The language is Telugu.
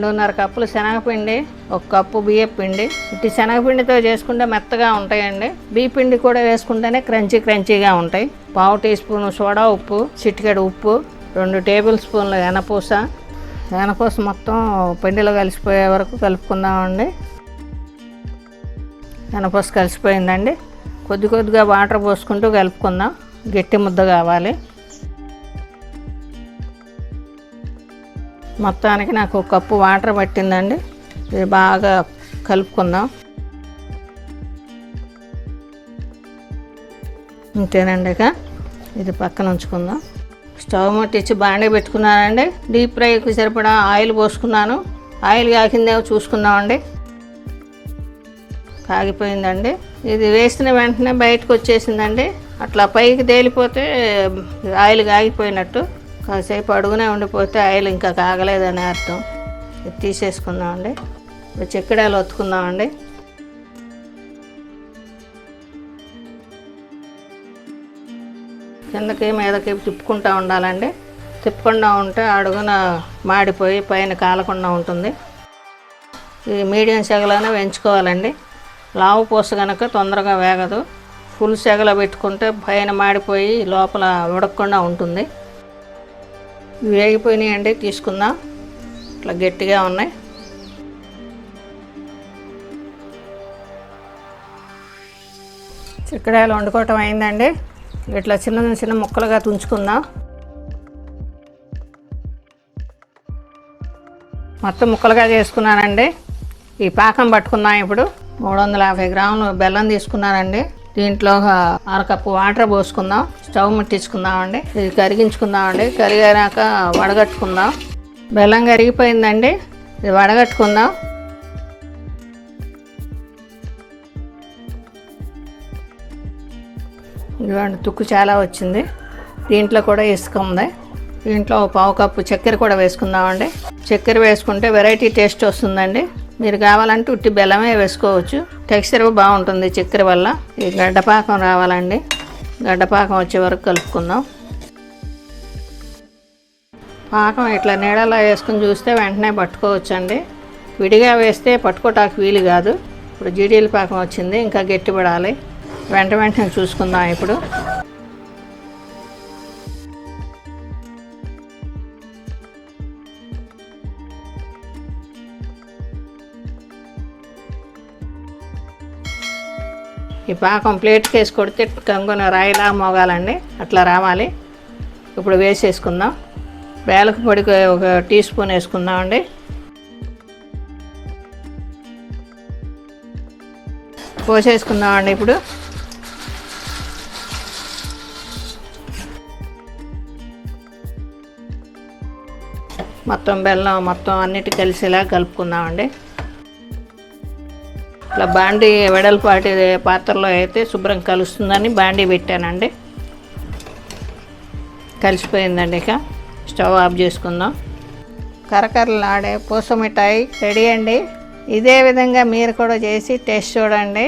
2.5 కప్పులు శనగపిండి, 1 కప్పు బియ్యం పిండి. ఇటు శనగపిండితో చేసుకుంటే మెత్తగా ఉంటాయండి. బియ్య పిండి కూడా వేసుకుంటేనే క్రంచీగా ఉంటాయి. 1/2 టీ స్పూన్ సోడా ఉప్పు, చిటికెడు ఉప్పు, 2 టేబుల్ స్పూన్ల ఎనపూస మొత్తం పిండిలో కలిసిపోయే వరకు కలుపుకుందామండి. ఎనపూస కలిసిపోయిందండి. కొద్దిగా వాటర్ పోసుకుంటూ కలుపుకుందాం. గట్టి ముద్ద కావాలి. మొత్తానికి నాకు 1 కప్పు వాటర్ పట్టిందండి. ఇది బాగా కలుపుకుందాం. అంతేనండి. ఇక ఇది పక్కన ఉంచుకుందాం. స్టవ్ ముట్టించి బాండీ పెట్టుకున్నానండి. డీప్ ఫ్రైకి సరిపడా ఆయిల్ పోసుకున్నాను. ఆయిల్ కాకిందేమో చూసుకుందామండి. కాగిపోయిందండి. ఇది వేసిన వెంటనే బయటకు వచ్చేసిందండి. అట్లా పైకి తేలిపోతే ఆయిల్ కాగిపోయినట్టు. కాసేపు అడుగునే ఉండిపోతే ఆయిల్ ఇంకా కాగలేదని అర్థం. ఇది తీసేసుకుందామండి. చెక్కిడాలు ఒత్తుకుందామండి. కిందకి మీదకి తిప్పుకుంటూ ఉండాలండి. తిప్పకుండా ఉంటే అడుగున మాడిపోయి పైన కాలకుండా ఉంటుంది. ఇది మీడియం సెగలోనే వేయించుకోవాలండి. లావు పూస కనుక తొందరగా వేగదు. ఫుల్ సెగలో పెట్టుకుంటే పైన మాడిపోయి లోపల ఉడకకుండా ఉంటుంది. వేగిపోయినాయండి. తీసుకుందాం. ఇట్లా గట్టిగా ఉన్నాయి. చిక్కడాయలు వండుకోవటం అయిందండి. ఇట్లా చిన్న ముక్కలుగా తుంచుకుందాం. మొత్తం ముక్కలుగా చేసుకున్నానండి. ఈ పాకం పట్టుకుందాం. ఇప్పుడు 350 గ్రాములు బెల్లం తీసుకున్నానండి. దీంట్లో 1/2 కప్పు వాటర్ పోసుకుందాం. స్టవ్ ముట్టించుకుందామండి. ఇది కరిగించుకుందామండి. కరిగాక వడగట్టుకుందాం. బెల్లం కరిగిపోయిందండి. ఇది వడగట్టుకుందాం. ఇదిగోండి, తుక్కు చాలా వచ్చింది. దీంట్లో కూడా ఇసుక ఉంది. దీంట్లో 1/4 కప్పు చక్కెర కూడా వేసుకుందామండి. చక్కెర వేసుకుంటే వెరైటీ టేస్ట్ వస్తుందండి. మీరు కావాలంటే ఉట్టి బెల్లమే వేసుకోవచ్చు. టెక్స్చర్ బాగుంటుంది చక్కెర వల్ల. ఈ గడ్డపాకం రావాలండి. గడ్డపాకం వచ్చే వరకు కలుపుకుందాం. పాకం ఇట్లా నీడలో వేసుకుని చూస్తే వెంటనే పట్టుకోవచ్చండి. విడిగా వేస్తే పట్టుకోటానికి వీలు కాదు. ఇప్పుడు జీడీల పాకం వచ్చింది. ఇంకా గట్టిపడాలి. వెంటనే చూసుకుందాం. ఇప్పుడు ఈ పాకం ప్లేట్కి వేసి కొడితే కంగున రాయిలా మోగాలండి. అట్లా రావాలి. ఇప్పుడు వేసేసుకుందాం. వేలకు పొడి 1 టీ స్పూన్ వేసుకుందామండి. పోసేసుకుందామండి. ఇప్పుడు మొత్తం బెల్లం మొత్తం అన్నిటి కలిసేలా కలుపుకుందామండి. ఇట్లా బాండీ వెడల్పాటి పాత్రలో అయితే శుభ్రం కలుస్తుందని బాండీ పెట్టానండి. కలిసిపోయిందండి. ఇక స్టవ్ ఆఫ్ చేసుకుందాం. కరకరలాడే పూస మిఠాయి రెడీ అండి. ఇదే విధంగా మీరు కూడా చేసి టేస్ట్ చూడండి.